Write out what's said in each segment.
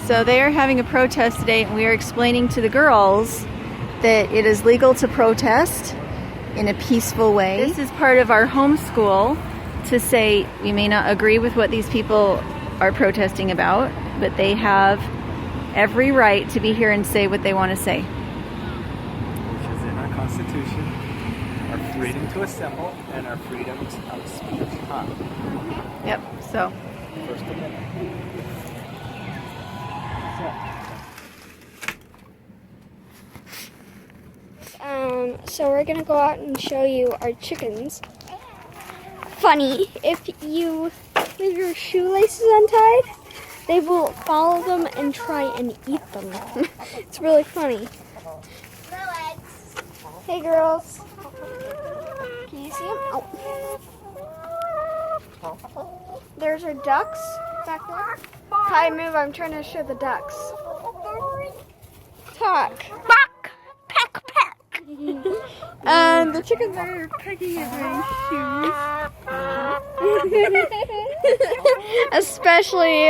So they are having a protest today, and we are explaining to the girls that it is legal to protest in a peaceful way. This is part of our homeschool to say we may not agree with what these people are protesting about, but they have every right to be here and say what they want to say. Which is in our Constitution, our freedom to assemble and our freedom of speech. Huh? Yep, so. First Amendment. So we're gonna go out and show you our chickens. Funny, if you leave your shoelaces untied, they will follow them and try and eat them. It's really funny. Hey girls. Can you see them? Oh. There's our ducks back there. If I move, I'm trying to show the ducks. Talk. And the chickens are pecking at my shoes. Especially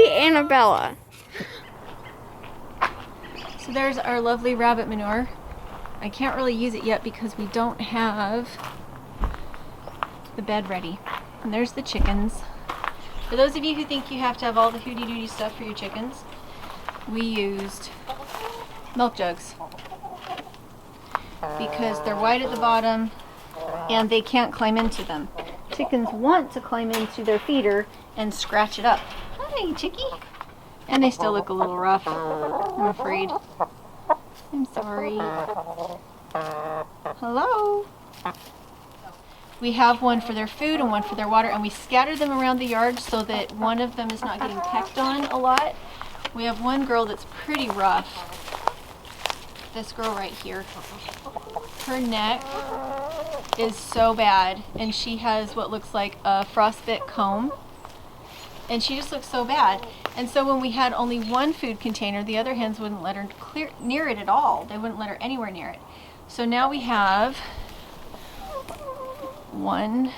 Annabella. So there's our lovely rabbit manure. I can't really use it yet because we don't have the bed ready. And there's the chickens. For those of you who think you have to have all the hooty-dooty stuff for your chickens, we used milk jugs because they're wide at the bottom and they can't climb into them. Chickens want to climb into their feeder and scratch it up. Hi, chickie. And they still look a little rough, I'm afraid. I'm sorry. Hello? We have one for their food and one for their water, and we scatter them around the yard so that one of them is not getting pecked on a lot. We have one girl that's pretty rough. This girl right here. Her neck is so bad, and she has what looks like a frostbite comb. And she just looks so bad. And so when we had only one food container, the other hens wouldn't let her near it at all. They wouldn't let her anywhere near it. So now we have 1,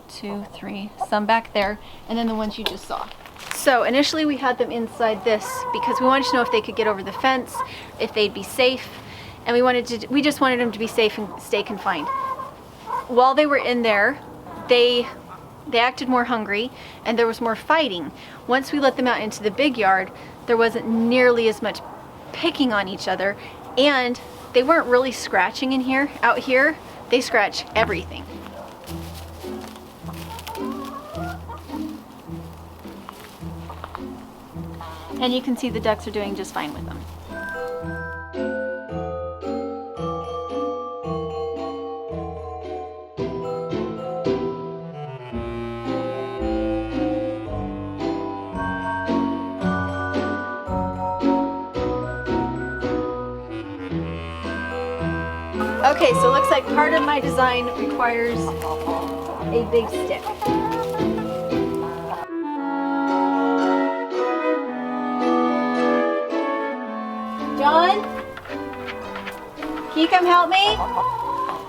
2, 3, some back there, and then the ones you just saw. So initially we had them inside this because we wanted to know if they could get over the fence, if they'd be safe, and we just wanted them to be safe and stay confined. While they were in there, they acted more hungry and there was more fighting. Once we let them out into the big yard, there wasn't nearly as much picking on each other, and they weren't really scratching in here. Out here, they scratch everything. And you can see the ducks are doing just fine with them. Okay, so it looks like part of my design requires a big stick. John, can you come help me?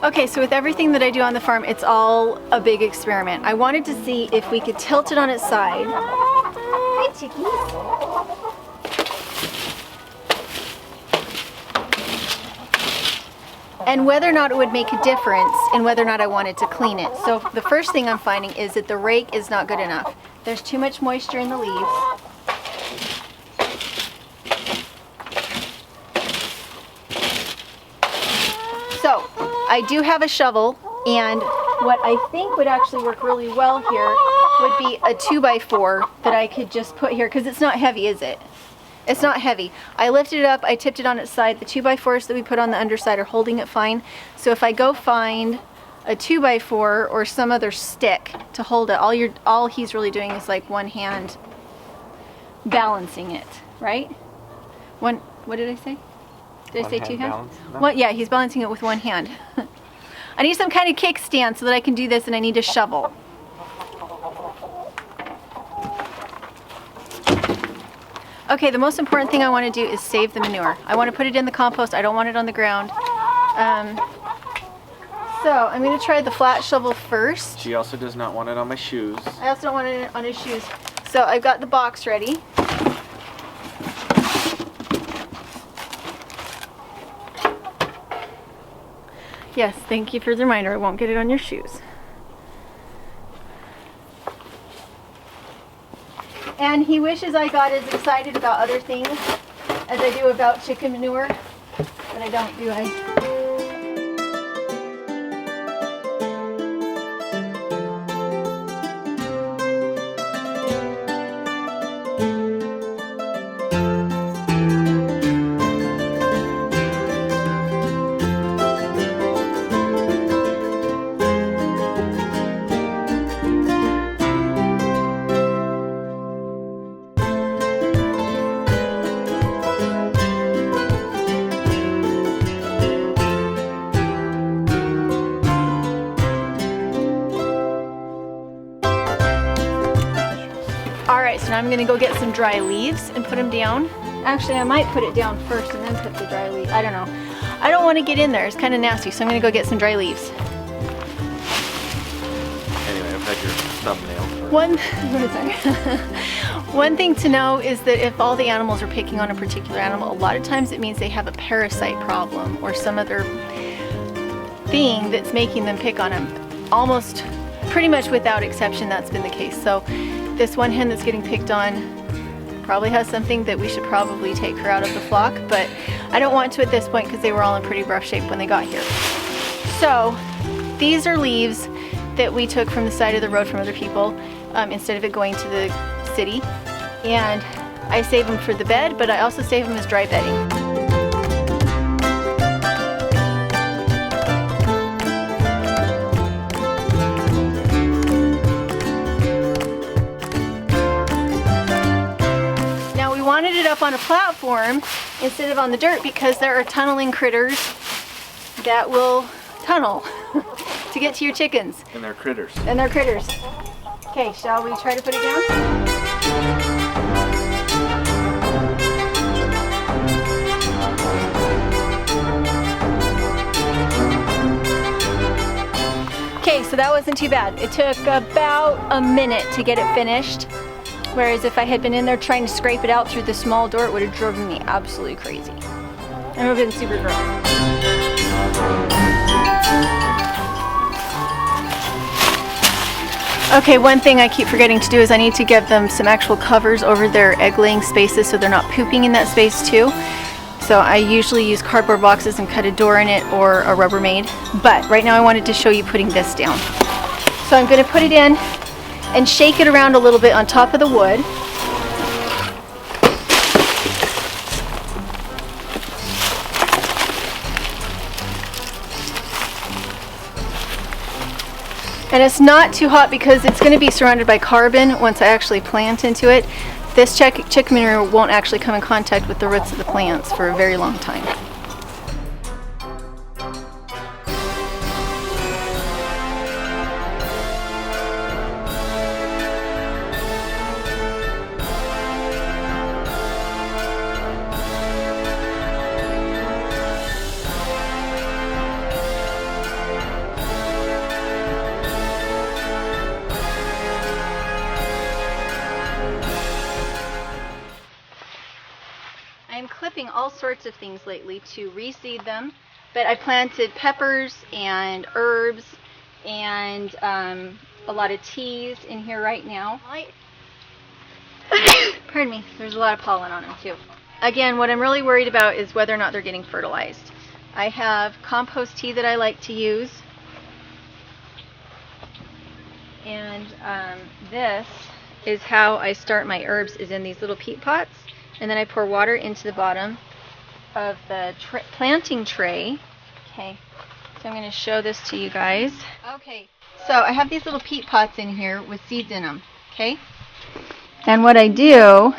Okay, so with everything that I do on the farm, it's all a big experiment. I wanted to see if we could tilt it on its side. Hi, chickies. And whether or not it would make a difference in whether or not I wanted to clean it. So the first thing I'm finding is that the rake is not good enough. There's too much moisture in the leaves. So I do have a shovel, and what I think would actually work really well here would be a 2x4 that I could just put here, because it's not heavy, is it? It's not heavy. I lifted it up, I tipped it on its side. The 2x4s that we put on the underside are holding it fine. So if I go find a 2x4 or some other stick to hold it, all he's really doing is like one hand balancing it, right? What did I say? Did I say two hands? Yeah, he's balancing it with one hand. I need some kind of kickstand so that I can do this, and I need a shovel. Okay, the most important thing I want to do is save the manure. I want to put it in the compost. I don't want it on the ground. So So I'm going to try the flat shovel first. She also does not want it on my shoes. I also don't want it on his shoes. So I've got the box ready. Yes, thank you for the reminder. I won't get it on your shoes. And he wishes I got as excited about other things as I do about chicken manure, but I don't, do I? Alright, so now I'm going to go get some dry leaves and put them down. Actually, I might put it down first and then put the dry leaves. I don't know. I don't want to get in there. It's kind of nasty, so I'm going to go get some dry leaves. Anyway, I've had your thumbnail. One thing to know is that if all the animals are picking on a particular animal, a lot of times it means they have a parasite problem or some other thing that's making them pick on them. Almost pretty much without exception, that's been the case. So this one hen that's getting picked on probably has something that we should probably take her out of the flock, but I don't want to at this point because they were all in pretty rough shape when they got here. So these are leaves that we took from the side of the road from other people instead of it going to the city, and I save them for the bed, but I also save them as dry bedding. Wanted it up on a platform instead of on the dirt because there are tunneling critters that will tunnel to get to your chickens. And they're critters. And they're critters. Okay, shall we try to put it down? Okay, so that wasn't too bad. It took about a minute to get it finished. Whereas if I had been in there trying to scrape it out through the small door, it would have driven me absolutely crazy. I would have been super gross. Okay, one thing I keep forgetting to do is I need to give them some actual covers over their egg-laying spaces so they're not pooping in that space too. So I usually use cardboard boxes and cut a door in it or a Rubbermaid. But right now I wanted to show you putting this down. So I'm going to put it in and shake it around a little bit on top of the wood. And it's not too hot because it's going to be surrounded by carbon once I actually plant into it. This chicken manure won't actually come in contact with the roots of the plants for a very long time. I'm clipping all sorts of things lately to reseed them, but I planted peppers and herbs and a lot of teas in here right now. Pardon me, there's a lot of pollen on them too. Again, what I'm really worried about is whether or not they're getting fertilized. I have compost tea that I like to use, and this is how I start my herbs, is in these little peat pots. And then I pour water into the bottom of the planting tray. Okay, so I'm going to show this to you guys. Okay, so I have these little peat pots in here with seeds in them. Okay, and what I do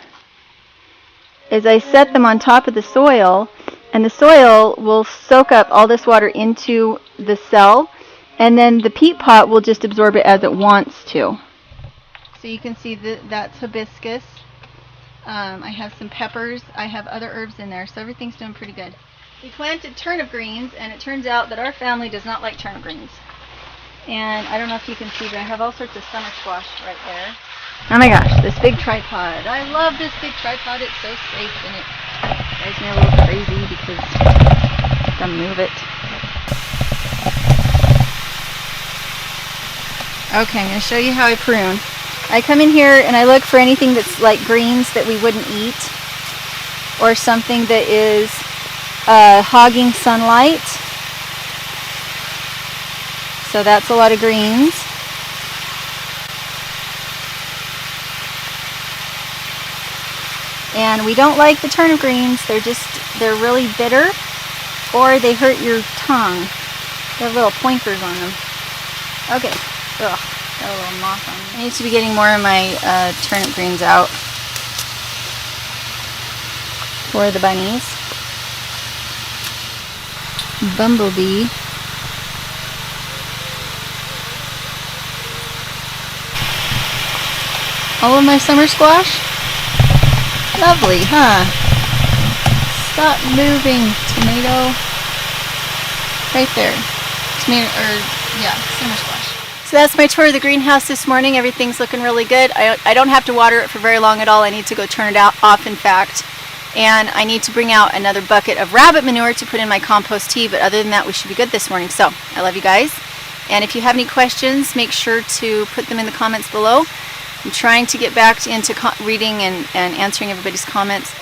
is I set them on top of the soil, and the soil will soak up all this water into the cell, and then the peat pot will just absorb it as it wants to. So you can see that that's hibiscus. I have some peppers. I have other herbs in there, so everything's doing pretty good. we planted turnip greens, and it turns out that our family does not like turnip greens. And I don't know if you can see, but I have all sorts of summer squash right there. Oh my gosh, this big tripod. I love this big tripod. It's so safe, and it drives me a little crazy because I have to move it. Okay, I'm going to show you how I prune. I come in here and I look for anything that's like greens that we wouldn't eat, or something that is hogging sunlight. So that's a lot of greens. And we don't like the turnip greens. They're really bitter, or they hurt your tongue. They have little pointers on them. Okay. Ugh, got a little moth on them. I need to be getting more of my turnip greens out for the bunnies. Bumblebee. All of my summer squash? Lovely, huh? Stop moving, tomato. Right there. Tomato, summer squash. So that's my tour of the greenhouse this morning. Everything's looking really good. I don't have to water it for very long at all. I need to go turn it off, in fact. And I need to bring out another bucket of rabbit manure to put in my compost tea. But other than that, we should be good this morning. So I love you guys. And if you have any questions, make sure to put them in the comments below. I'm trying to get back into reading and answering everybody's comments.